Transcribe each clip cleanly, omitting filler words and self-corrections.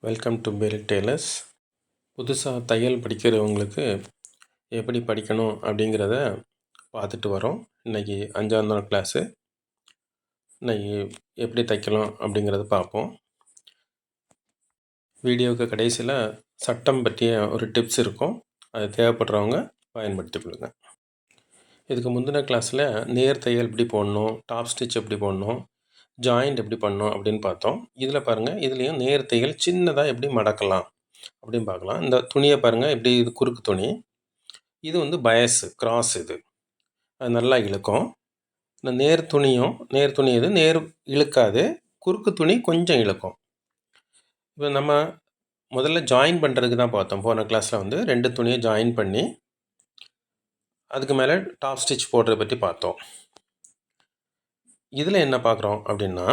Welcome to ferric tailors. புதுசாக தையல் படிக்கிறவங்களுக்கு எப்படி படிக்கணும் அப்படிங்கிறத பார்த்துட்டு வரோம். இன்றைக்கி 5ஆம் நாள் கிளாஸு. இன்றைக்கி எப்படி தைக்கலாம் அப்படிங்கிறத பார்ப்போம். வீடியோவுக்கு கடைசியில் சட்டம் பற்றிய ஒரு டிப்ஸ் இருக்கும். அது தேவைப்படுறவங்க பயன்படுத்திக் கொள்ளுங்கள். இதுக்கு முந்தின கிளாஸில் நேர் தையல் எப்படி போடணும், டாப் ஸ்டிச் எப்படி போடணும், ஜாயிண்ட் எப்படி பண்ணணும் அப்படின்னு பார்த்தோம். இதில் பாருங்கள், இதுலேயும் நேர் தையல் சின்னதாக எப்படி மடக்கலாம் அப்படின்னு பார்க்கலாம். இந்த துணியை பாருங்கள், எப்படி இது குறுக்கு துணி, இது வந்து பயஸு கிராஸ், அது நல்லா இழுக்கும். இந்த நேர் துணி இது நேர் இழுக்காது, குறுக்கு துணி கொஞ்சம் இழுக்கும். இப்போ நம்ம முதல்ல ஜாயின் பண்ணுறதுக்கு தான் பார்த்தோம். போன கிளாஸில் வந்து 2 துணியை ஜாயின் பண்ணி அதுக்கு மேலே டாப் ஸ்டிச் போடுறத பற்றி பார்த்தோம். இதில் என்ன பார்க்குறோம் அப்படின்னா,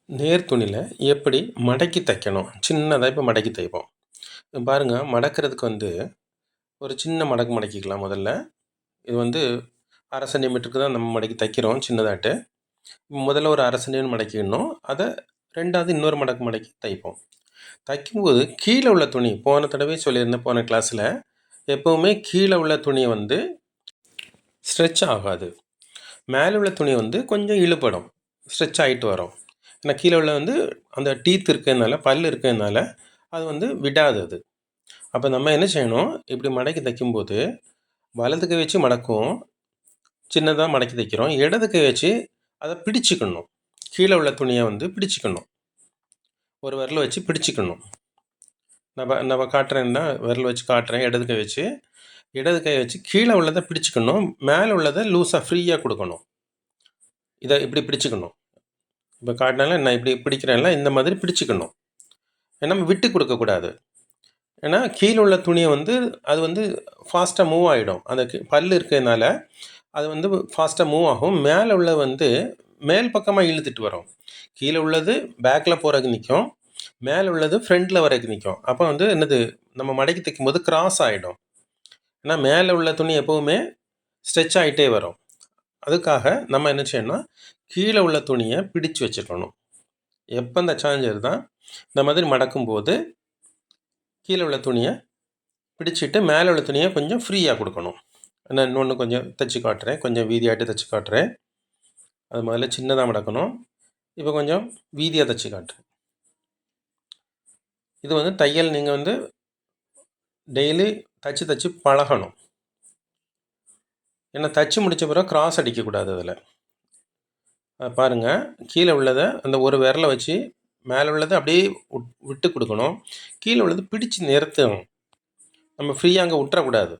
நேர் துணியில் எப்படி மடக்கி தைக்கணும். சின்னதாக இப்போ மடக்கி தைப்போம். பாருங்கள், மடக்கிறதுக்கு வந்து ஒரு சின்ன மடக்கு மடக்கிக்கலாம். முதல்ல இது வந்து 1/2 சென்டிமீட்டருக்கு தான் நம்ம மடக்கி தைக்கிறோம் சின்னதாட்டு. முதல்ல ஒரு 1/2 சென்டிமீட்டர் மடக்கிடணும். அதை ரெண்டாவது இன்னொரு மடக்கு மடக்கி தைப்போம். தைக்கும்போது கீழே உள்ள துணி, போன தடவை சொல்லியிருந்தேன் போன கிளாஸில், எப்போவுமே கீழே உள்ள துணி வந்து ஸ்ட்ரெச் ஆகாது. மேலே உள்ள துணி வந்து கொஞ்சம் இழுப்படும், ஸ்ட்ரெச் ஆகிட்டு வரும். ஏன்னா கீழே உள்ள வந்து அந்த டீத் இருக்கிறதுனால, பல் இருக்கிறதுனால அது வந்து விடாது அது. அப்போ நம்ம என்ன செய்யணும், இப்படி மடக்கி தைக்கும்போது வலது கை வச்சு மடக்கும், சின்னதாக மடக்கி தைக்கிறோம். இடது கை வச்சு அதை பிடிச்சிக்கணும். கீழே உள்ள துணியை வந்து பிடிச்சிக்கணும், ஒரு விரல் வச்சு பிடிச்சிக்கணும். நம்ம காட்டுறேன்னா விரல் வச்சு காட்டுறேன். இடது கை வச்சு கீழே உள்ளதை பிடிச்சிக்கணும், மேலே உள்ளதை லூஸாக ஃப்ரீயாக கொடுக்கணும். இதை இப்படி பிடிச்சிக்கணும். இப்போ காட்டினால நான் இப்படி பிடிக்கிறேன்ல, இந்த மாதிரி பிடிச்சிக்கணும். நம்ம விட்டு கொடுக்கக்கூடாது. ஏன்னா கீழே உள்ள துணியை வந்து அது வந்து ஃபாஸ்ட்டாக மூவ் ஆகிடும். அந்த பல் இருக்கிறதுனால அது வந்து ஃபாஸ்ட்டாக மூவ் ஆகும். மேலே உள்ள வந்து மேல் பக்கமாக இழுத்துட்டு வரும். கீழே உள்ளது பேக்கில் போகிறதுக்கு நிற்கும், மேலே உள்ளது ஃப்ரண்ட்டில் வரைக்கும் நிற்கும். அப்போ வந்து என்னது, நம்ம மடக்கி தைக்கும்போது கிராஸ் ஆகிடும். ஏன்னா மேலே உள்ள துணி எப்போவுமே ஸ்ட்ரெச் ஆகிட்டே வரும். அதுக்காக நம்ம என்ன செய்யணும்னா, கீழே உள்ள துணியை பிடிச்சு வச்சுக்கணும். எப்போ இந்த சார்ஜர் தான் இந்த மாதிரி மடக்கும்போது கீழே உள்ள துணியை பிடிச்சிட்டு மேலே உள்ள துணியை கொஞ்சம் ஃப்ரீயாக கொடுக்கணும். நான் இன்னொன்று கொஞ்சம் தைச்சி காட்டுறேன், கொஞ்சம் வீதியாகிட்டு தைச்சி காட்டுறேன். அது முதல்ல சின்னதாக மடக்கணும், இப்போ கொஞ்சம் வீதியாக தைச்சி காட்டுறேன். இது வந்து தையல் நீங்கள் வந்து டெய்லி தைச்சி பழகணும். ஏன்னா தைச்சி முடித்த பிறகு கிராஸ் அடிக்கக்கூடாது. அதில் பாருங்கள், கீழே உள்ளதை அந்த ஒரு விரலை வச்சு மேலே உள்ளதை அப்படியே விட்டு கொடுக்கணும், கீழே உள்ளது பிடிச்சி நிறுத்தணும். நம்ம ஃப்ரீயாக அங்கே விட்டுறக்கூடாது.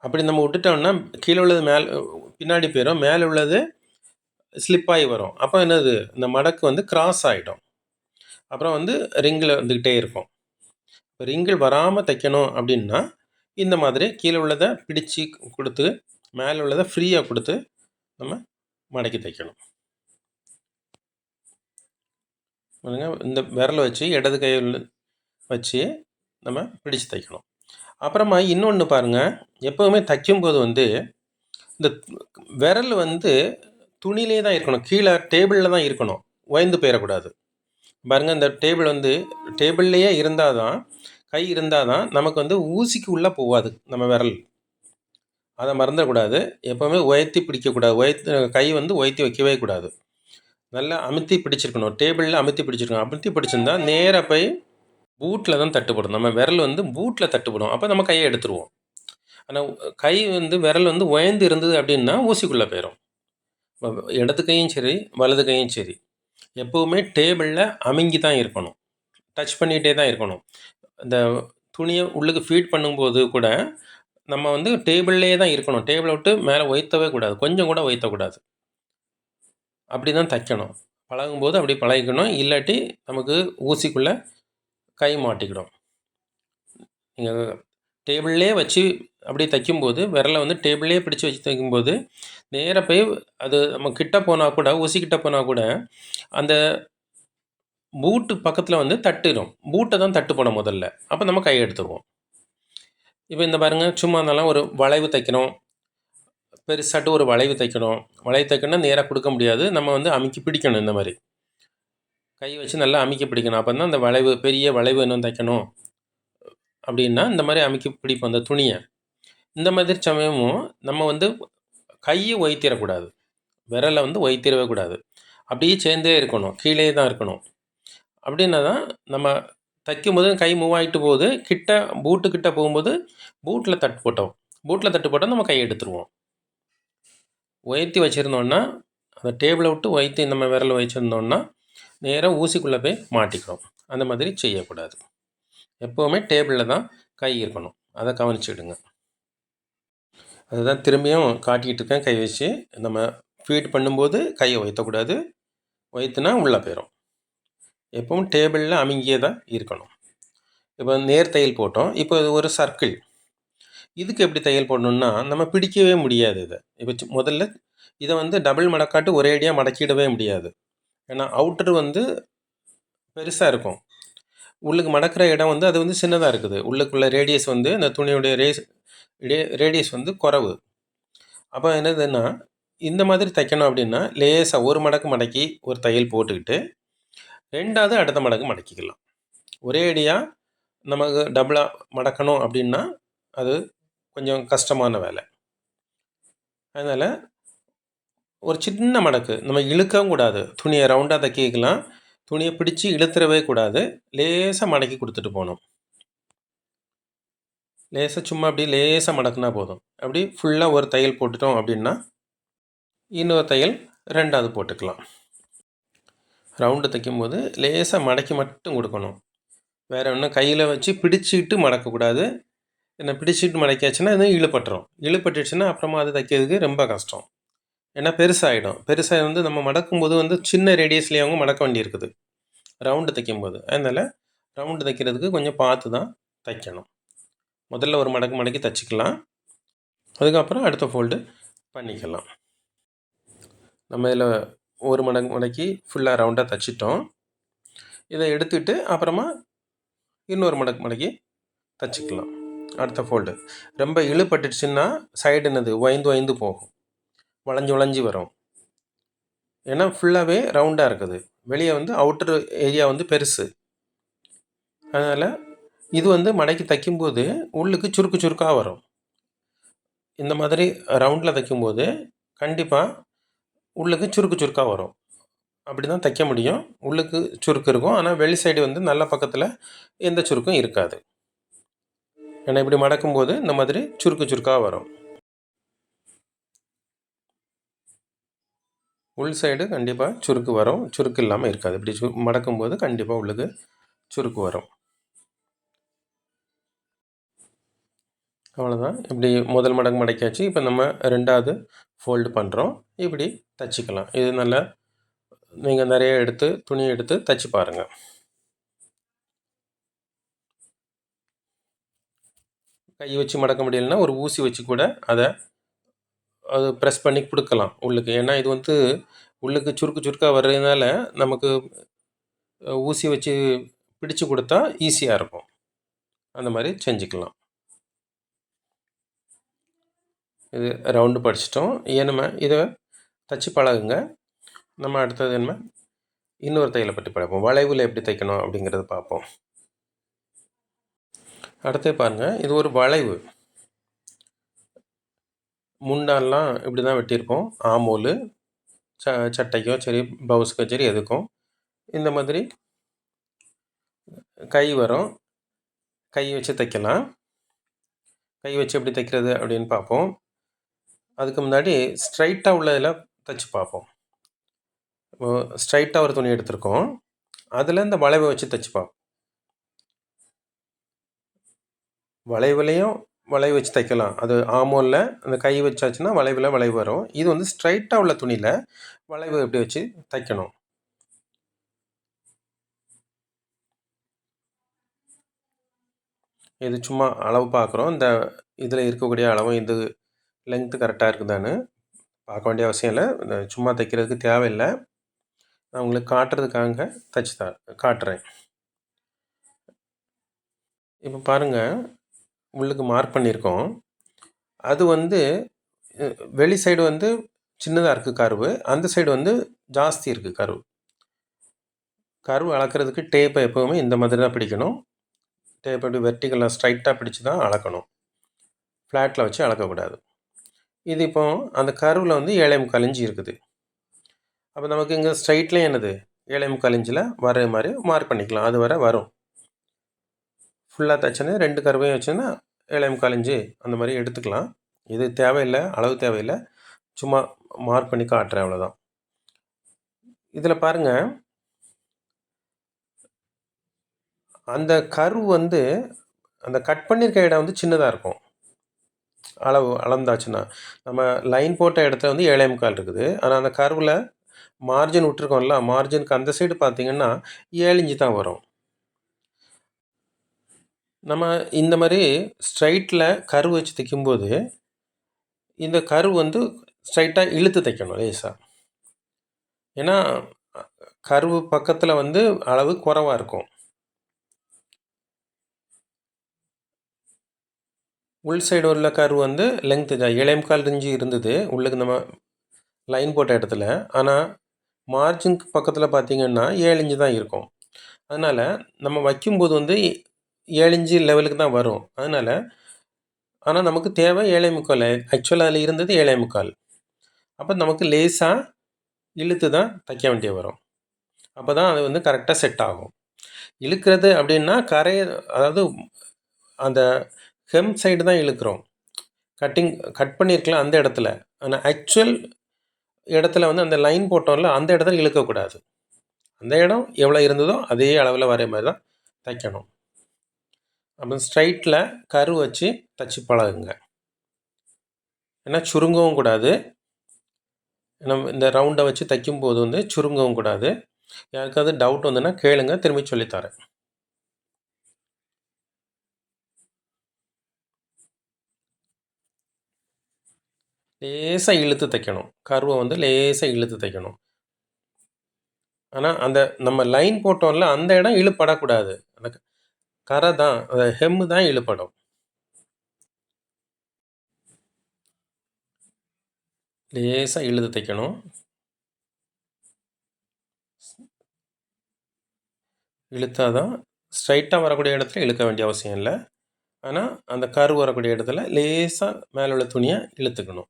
அப்படி நம்ம விட்டுட்டோம்னா கீழே உள்ளது மேலே பின்னாடி போயிடும், மேலே உள்ளது ஸ்லிப்பாகி வரும். அப்போ என்னது, இந்த மடக்கு வந்து கிராஸ் ஆகிடும். அப்புறம் வந்து ரிங்கில் வந்துக்கிட்டே இருக்கும். இப்போ ரிங்கில் வராமல் தைக்கணும் அப்படின்னா இந்த மாதிரி கீழே உள்ளதை பிடிச்சி கொடுத்து மேலே உள்ளதை ஃப்ரீயாக கொடுத்து நம்ம மடக்கி தைக்கணும். இந்த விரலை வச்சு இடது கையில் வச்சு நம்ம பிடிச்சு தைக்கணும். அப்புறமா இன்னொன்று பாருங்கள், எப்போவுமே தைக்கும்போது வந்து இந்த விரல் வந்து துணியிலே தான் இருக்கணும், கீழே டேபிளில் தான் இருக்கணும், உயர்ந்து போயிடக்கூடாது. பாருங்கள், இந்த டேபிள் வந்து டேபிள்லேயே இருந்தால் தான், கை இருந்தால் தான் நமக்கு வந்து ஊசிக்கு உள்ளே போகாது நம்ம விரல். அதை மறந்துடக்கூடாது. எப்போவுமே உயர்த்தி பிடிக்கக்கூடாது, கை வந்து உயர்த்தி வைக்கவே கூடாது. நல்லா அமுத்தி பிடிச்சிருக்கணும், டேபிளில் அமுத்தி பிடிச்சிருக்கணும். அமுத்தி பிடிச்சிருந்தா நேராக போய் பூட்டில் தான் தட்டுப்படும். நம்ம விரல் வந்து பூட்டில் தட்டுப்படும், அப்போ நம்ம கையை எடுத்துருவோம். ஆனால் கை வந்து விரல் வந்து உயர்ந்து இருந்தது அப்படின்னா ஊசிக்குள்ளே போயிடும். இடது கையும் சரி வலது கையும் சரி எப்போவுமே டேபிளில் அமுங்கி தான் இருக்கணும், டச் பண்ணிகிட்டே தான் இருக்கணும். இந்த துணியை உள்ளுக்கு ஃபீட் பண்ணும்போது கூட நம்ம வந்து டேபிள்லேயே தான் இருக்கணும், டேபிளை விட்டு மேலே உயர்த்தவே கூடாது, கொஞ்சம் கூட உயர்த்தக்கூடாது. அப்படி தான் தைக்கணும். பழகும்போது அப்படி பழகிக்கணும், இல்லாட்டி நமக்கு ஊசிக்குள்ளே கை மாட்டிக்கிடும். நீங்கள் டேபிள்லே வச்சு அப்படி தைக்கும்போது விரலை வந்து டேபிள்லே பிடிச்சி வச்சு தைக்கும்போது நேராக போய் அது நம்ம கிட்ட போனால் கூட, ஊசி கிட்ட போனால் கூட அந்த பூட்டு பக்கத்தில் வந்து தட்டிடும். பூட்டை தான் தட்டுப்படும் முதல்ல, அப்போ நம்ம கை எடுத்துருவோம். இப்போ இந்த பாருங்கள், சும்மா இருந்தாலும் ஒரு வளைவு தைக்கணும், பெருசாட்டு ஒரு வளைவு தைக்கணும். வளைவு தைக்கணும்னா நேராக கொடுக்க முடியாது, நம்ம வந்து அமுக்கி பிடிக்கணும். இந்த மாதிரி கை வச்சு நல்லா அமுக்கி பிடிக்கணும். அப்போ தான் அந்த வளைவு பெரிய வளைவு இன்னும் தைக்கணும் அப்படின்னா இந்த மாதிரி அமுக்கி பிடிப்போம் அந்த துணியை. இந்த மாதிரி சமயமும் நம்ம வந்து கையை ஒய்த்திடக்கூடாது, விரலை வந்து ஒய்த்திடவே கூடாது. அப்படியே சேர்ந்தே இருக்கணும், கீழே தான் இருக்கணும். அப்படின்னா தான் நம்ம தைக்கும்போது கை மூவ் ஆகிட்டு போகுது, கிட்ட பூட்டுக்கிட்ட போகும்போது பூட்டில் தட்டு போட்டோம் நம்ம கையை எடுத்துருவோம். உயர்த்தி வச்சுருந்தோன்னா அந்த டேபிளை விட்டு உயர்த்தி நம்ம விரலை வச்சுருந்தோன்னா நேராக ஊசிக்குள்ளே போய் மாட்டிக்கிறோம். அந்த மாதிரி செய்யக்கூடாது. எப்போவுமே டேபிளில் தான் கை இருக்கணும், அதை கவனிச்சுடுங்க. அதுதான் திரும்பியும் காட்டிக்கிட்டு இருக்கேன். கை வச்சு நம்ம ஃபீட் பண்ணும்போது கையை உயர்த்தக்கூடாது, உயர்த்தினா உள்ளே போயிடும். எப்பவும் டேபிளில் அமுங்கியே தான் இருக்கணும். இப்போ நேர் தையல் போட்டோம். இப்போ இது ஒரு சர்க்கிள். இதுக்கு எப்படி தையல் போடணுன்னா நம்ம பிடிக்கவே முடியாது. இப்போ முதல்ல இதை வந்து டபுள் மடக்காட்டு ஒரே அடியாக மடக்கிடவே முடியாது. ஏன்னா அவுட்டர் வந்து பெருசாக இருக்கும், உள்ளுக்கு மடக்கிற இடம் வந்து அது வந்து சின்னதாக இருக்குது. உள்ளுக்குள்ள ரேடியஸ் வந்து அந்த துணியுடைய ரேடியஸ் வந்து குறைவு. அப்போ என்னதுன்னா இந்த மாதிரி தைக்கணும் அப்படின்னா லேசாக ஒரு மடக்கு மடக்கி ஒரு தையல் போட்டுக்கிட்டு ரெண்டாவது அடுத்த மடக்கு மடக்கிக்கலாம். ஒரே அடியாக நமக்கு டபுளாக மடக்கணும் அப்படின்னா அது கொஞ்சம் கஷ்டமான வேலை. அதனால் ஒரு சின்ன மடக்கு, நம்ம இழுக்கவும் கூடாது. துணியை ரவுண்டாக தைக்கலாம், துணியை பிடிச்சி இழுத்துறவே கூடாது. லேசாக மடக்கி கொடுத்துட்டு போகணும். லேசாக சும்மா அப்படி லேசாக மடக்குனா போதும். அப்படி ஃபுல்லாக ஒரு தையல் போட்டுட்டோம் அப்படின்னா இன்னொரு தையல் ரெண்டாவது போட்டுக்கலாம். ரவுண்டு தைக்கும்போது லேசாக மடக்கி மட்டும் கொடுக்கணும். வேறு ஒன்றும் கையில் வச்சு பிடிச்சிக்கிட்டு மடக்கக்கூடாது. என்ன பிடிச்சிட்டு மடக்கியாச்சுன்னா அது இழுப்பட்டுச்சுன்னா அப்புறமா அது தைக்கிறதுக்கு ரொம்ப கஷ்டம். ஏன்னா பெருசாகிடும். பெருசாக வந்து நம்ம மடக்கும்போது வந்து சின்ன ரேடியஸ்லேயே அவங்க மடக்க வேண்டியிருக்குது ரவுண்டு தைக்கும்போது. அதனால் ரவுண்டு தைக்கிறதுக்கு கொஞ்சம் பார்த்து தான் தைக்கணும். முதல்ல ஒரு மடக்கு மடக்கி தைச்சிக்கலாம், அதுக்கப்புறம் அடுத்த ஃபோல்டு பண்ணிக்கலாம். நம்ம இதில் ஒரு மடக்கு மடக்கி ஃபுல்லாக ரவுண்டாக தைச்சிட்டோம். இதை எடுத்துகிட்டு அப்புறமா இன்னொரு மடக்கு மடக்கி தைச்சிக்கலாம். அடுத்த ஃபோல்டு ரொம்ப இழுப்பட்டுச்சுன்னா சைடு என்னது வயந்து போகும், வளைஞ்சு வரும். ஏன்னா ஃபுல்லாகவே ரவுண்டாக இருக்குது, வெளியே வந்து அவுட்டர் ஏரியா வந்து பெருசு. அதனால் இது வந்து மடக்கி தைக்கும்போது உள்ளுக்கு சுருக்காக வரும். இந்த மாதிரி ரவுண்டில் தைக்கும்போது கண்டிப்பாக உள்ளுக்கு சுருக்காக வரும். அப்படி தான் தைக்க முடியும். உள்ளுக்கு சுருக்கு இருக்கும், ஆனால் வெளி சைடு வந்து நல்ல பக்கத்தில் எந்த சுருக்கும் இருக்காது. ஏன்னா இப்படி மடக்கும்போது இந்த மாதிரி சுருக்காக வரும். உள் சைடு கண்டிப்பாக சுருக்கு வரும், சுருக்கு இல்லாமல் இருக்காது. இப்படி மடக்கும்போது கண்டிப்பாக உள்ளுக்கு சுருக்கு வரும். அவ்வளோதான். இப்படி முதல் மடக்கு மடக்கியாச்சு. இப்போ நம்ம ரெண்டாவது ஃபோல்டு பண்ணுறோம். இப்படி தைச்சிக்கலாம். இது நல்லா நீங்கள் நிறைய துணி எடுத்து தைச்சி பாருங்கள். கை வச்சு மடக்க முடியலைன்னா ஒரு ஊசி வச்சு கூட அது ப்ரெஸ் பண்ணி கொடுக்கலாம் உள்ளுக்கு. ஏன்னா இது வந்து உள்ளுக்கு சுருக்காக வர்றதுனால நமக்கு ஊசி வச்சு பிடிச்சு கொடுத்தா ஈஸியாக இருக்கும். அந்த மாதிரி செஞ்சுக்கலாம். இது ரவுண்டு படிச்சிட்டோம். நம்ம இதை தைச்சி பழகுங்க. நம்ம அடுத்தது இன்னொரு தையலை பற்றி பார்ப்போம். வளைவில் எப்படி தைக்கணும் அப்படிங்கிறத பார்ப்போம். அடுத்து பாருங்கள், இது ஒரு வளைவு. முண்டாலாம் இப்படி தான் வெட்டியிருப்போம். ஆமோல் சட்டைக்கோ சரி, ப்ளவுஸுக்கோ சரி, எதுக்கும் இந்த மாதிரி கை வரும். கை வச்சு தைக்கலாம். கை வச்சு எப்படி தைக்கிறது அப்படின்னு பார்ப்போம். அதுக்கு முன்னாடி ஸ்ட்ரைட்டாக உள்ளதில் தைச்சி பார்ப்போம். ஸ்ட்ரைட்டாக ஒரு துணி எடுத்திருக்கோம், அதில் இந்த வளைவை வச்சு தைச்சி பார்ப்போம். வளைவுலையும் வளைவு வச்சு தைக்கலாம். அது ஆமோலில் அந்த கை வச்சாச்சுன்னா வளைவில் வளைவு வரும். இது வந்து ஸ்ட்ரைட்டாக உள்ள துணியில் வளைவு எப்படி வச்சு தைக்கணும். இது சும்மா அளவு பார்க்குறோம். இந்த இதில் இருக்கக்கூடிய அளவு இது லென்த்து கரெக்டாக இருக்குதான்னு பார்க்க வேண்டிய அவசியம் இல்லை. சும்மா தைக்கிறதுக்கு தேவையில்லை. நான் உங்களுக்கு காட்டுறதுக்காக காட்டுறேன். இப்போ பாருங்கள், உள்ளுக்கு மார்க் பண்ணியிருக்கோம். அது வந்து வெளி சைடு வந்து சின்னதாக இருக்குது கர்வு, அந்த சைடு வந்து ஜாஸ்தி இருக்குது கர்வு. கர்வ் அளக்கிறதுக்கு டேப்பை எப்போவுமே இந்த மாதிரி தான் பிடிக்கணும். டேப் அப்படி வெர்டிகலாக ஸ்ட்ரைட்டாக பிடிச்சி தான் அளக்கணும். ஃப்ளாட்டில் வச்சு அளக்கக்கூடாது. இது இப்போ அந்த கர்வில் வந்து 7.25 இன்ச் இருக்குது. அப்போ நமக்கு இங்கே ஸ்ட்ரைட்லேயும் என்னது 7.25 இன்ச்சில் வர மாதிரி மார்க் பண்ணிக்கலாம். அது வரை வரும். ஃபுல்லாக தைச்சோன்னா 2 கர்வையும் வச்சோன்னா 7.25 இன்ச்சு அந்த மாதிரி எடுத்துக்கலாம். இது தேவையில்லை, அளவு தேவையில்லை, சும்மா மார்க் பண்ணி காட்டுறேன் அவ்வளோதான். இதில் பாருங்கள், அந்த கர்வ் வந்து அந்த கட் பண்ணியிருக்க இடம் வந்து சின்னதாக இருக்கும். அளந்தாச்சுன்னா நம்ம லைன் போட்ட இடத்துல வந்து 7.25 இருக்குது. ஆனால் அந்த கர்வில் மார்ஜின் விட்டுருக்கோம்ல, மார்ஜினுக்கு அந்த சைடு பார்த்தீங்கன்னா 7 இன்ச்சு தான் வரும். நம்ம இந்த மாதிரி ஸ்ட்ரைட்டில் கர்வ் வச்சு தைக்கும்போது இந்த கர்வ் வந்து ஸ்ட்ரைட்டாக இழுத்து தைக்கணும் லேசாக. ஏன்னா கர்வ் பக்கத்தில் வந்து அளவு குறைவாக இருக்கும். உள் சைடு உள்ள கர்வ் வந்து லென்த்து 7.25 இன்ச்சு இருந்தது உள்ளுக்கு நம்ம லைன் போட்ட இடத்துல. ஆனால் மார்ஜினுக்கு பக்கத்தில் பார்த்திங்கன்னா 7 இன்ச்சு தான் இருக்கும். அதனால் நம்ம வைக்கும்போது வந்து 7 இன்ச்சு லெவலுக்கு தான் வரும். ஆனால் நமக்கு தேவை 7.25. ஆக்சுவலாக அதில் இருந்தது 7.25. அப்போ நமக்கு லேசாக இழுத்து தான் தைக்க வேண்டிய வரும். அப்போ தான் அது வந்து கரெக்டாக செட் ஆகும். இழுக்கிறது அப்படின்னா அதாவது அந்த ஹெம் சைடு தான் இழுக்கிறோம். கட் பண்ணியிருக்கலாம் அந்த இடத்துல. ஆனால் ஆக்சுவல் இடத்துல வந்து அந்த லைன் போட்டோம்ல, அந்த இடத்துல இழுக்கக்கூடாது. அந்த இடம் எவ்வளோ இருந்ததோ அதே அளவில் வர மாதிரி தான் தைக்கணும். அப்போ ஸ்ட்ரைட்டில் கர்வ் வச்சு தைச்சி பழகுங்க. ஏன்னா சுருங்கவும் கூடாது. நம்ம இந்த ரவுண்டை வச்சு தைக்கும்போது வந்து சுருங்கவும் கூடாது. யாருக்காவது டவுட் வந்துன்னா கேளுங்க, திரும்பி சொல்லித்தரேன். லேசாக இழுத்து தைக்கணும். கர்வை வந்து லேசாக இழுத்து தைக்கணும். ஆனால் அந்த நம்ம லைன் போட்டோம்ல, அந்த இடம் இழுப்படக்கூடாது. அந்த கரை தான், அந்த ஹெம்மு தான் இழுப்படும். லேசாக இழுத்து தைக்கணும். இழுத்தாதான் ஸ்ட்ரைட்டாக வரக்கூடிய இடத்துல இழுக்க வேண்டிய அவசியம் இல்லை. ஆனால் அந்த கர்வ் வரக்கூடிய இடத்துல லேசாக மேலே உள்ள துணியை இழுத்துக்கணும்.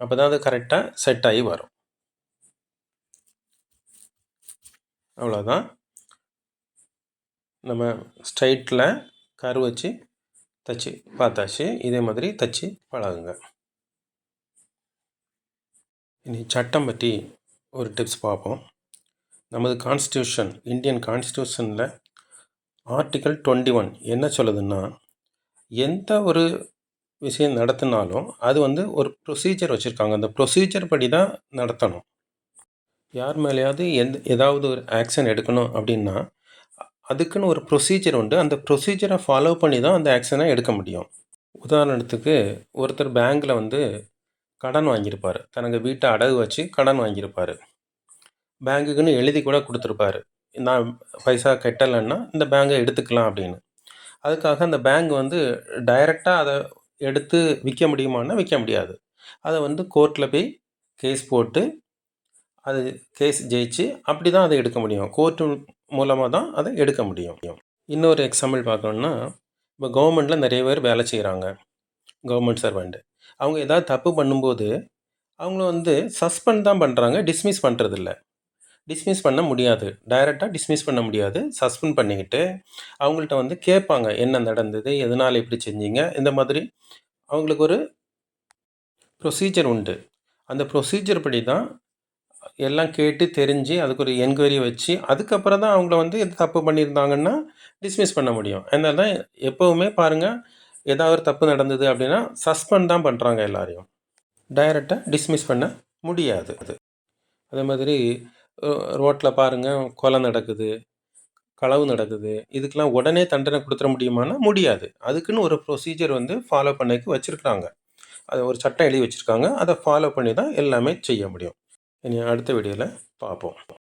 அப்போ தான் அது கரெக்டாக செட் ஆகி வரும். அவ்வளோதான். நம்ம ஸ்ட்ரைட்டில் கர்வ் வச்சு தைச்சி பார்த்தாச்சு. இதே மாதிரி தைச்சி பழகுங்க. இனி சட்டம் பற்றி ஒரு டிப்ஸ் பார்ப்போம். நமது கான்ஸ்டியூஷன், இந்தியன் கான்ஸ்டியூஷனில் ஆர்டிக்கல் 21 என்ன சொல்லுதுன்னா, எந்த ஒரு விஷயம் நடத்தினாலும் அது வந்து ஒரு ப்ரொசீஜர் வச்சுருக்காங்க. அந்த ப்ரொசீஜர் படி தான் நடத்தணும். யார் மேலேயாவது ஏதாவது ஒரு ஆக்ஷன் எடுக்கணும் அப்படின்னா அதுக்குன்னு ஒரு ப்ரொசீஜர் உண்டு. அந்த ப்ரொசீஜரை ஃபாலோ பண்ணி தான் அந்த ஆக்ஷனை எடுக்க முடியும். உதாரணத்துக்கு ஒருத்தர் பேங்க்கில் வந்து கடன் வாங்கியிருப்பார். தனக்கு வீட்டை அடகு வச்சு கடன் வாங்கியிருப்பார். பேங்க்குக்குன்னு எழுதி கூட கொடுத்துருப்பாரு, நான் பைசா கட்டலைன்னா இந்த பேங்கை எடுத்துக்கலாம் அப்படின்னு. அதுக்காக அந்த பேங்க் வந்து டைரெக்டாக அதை எடுத்து விற்க முடியுமான்னா விற்க முடியாது. அதை வந்து கோர்ட்டில் போய் கேஸ் போட்டு அது கேஸ் ஜெயிச்சு அப்படி தான் அதை எடுக்க முடியும். கோர்ட்டு மூலமாக தான் அதை எடுக்க முடியும். இன்னொரு எக்ஸாம்பிள் பார்க்கணுன்னா, இப்போ கவர்மெண்ட்டில் நிறைய பேர் வேலை செய்கிறாங்க, கவர்மெண்ட் சர்வெண்ட். அவங்க ஏதாவது தப்பு பண்ணும்போது அவங்கள வந்து சஸ்பெண்ட் தான் பண்ணுறாங்க, டிஸ்மிஸ் பண்ணுறதில்ல. டிஸ்மிஸ் பண்ண முடியாது, டைரெக்டாக டிஸ்மிஸ் பண்ண முடியாது. சஸ்பெண்ட் பண்ணிக்கிட்டு அவங்கள்ட்ட வந்து கேட்பாங்க, என்ன நடந்தது, எதனால் இப்படி செஞ்சீங்க, இந்த மாதிரி அவங்களுக்கு ஒரு ப்ரொசீஜர் உண்டு. அந்த ப்ரொசீஜர் படி தான் எல்லாம் கேட்டு தெரிஞ்சு அதுக்கு ஒரு என்கொயரி வச்சு அதுக்கப்புறம் தான் அவங்கள வந்து எது தப்பு பண்ணியிருந்தாங்கன்னா டிஸ்மிஸ் பண்ண முடியும். அதனால தான் எப்போவுமே பாருங்கள், ஏதாவது ஒரு தப்பு நடந்தது அப்படின்னா சஸ்பெண்ட் தான் பண்ணுறாங்க எல்லாரையும், டைரெக்டாக டிஸ்மிஸ் பண்ண முடியாது. அதே மாதிரி ரோட்டில் பாருங்கள், கொலை நடக்குது, களவு நடக்குது, இதுக்கெல்லாம் உடனே தண்டனை கொடுத்துட முடியுமானா முடியாது. அதுக்குன்னு ஒரு ப்ரொசீஜர் வந்து ஃபாலோ பண்ணக்கு வச்சுருக்காங்க. அது ஒரு சட்டம் எழுதி வச்சுருக்காங்க. அதை ஃபாலோ பண்ணி தான் எல்லாமே செய்ய முடியும். இனி அடுத்த வீடியோவில் பார்ப்போம்.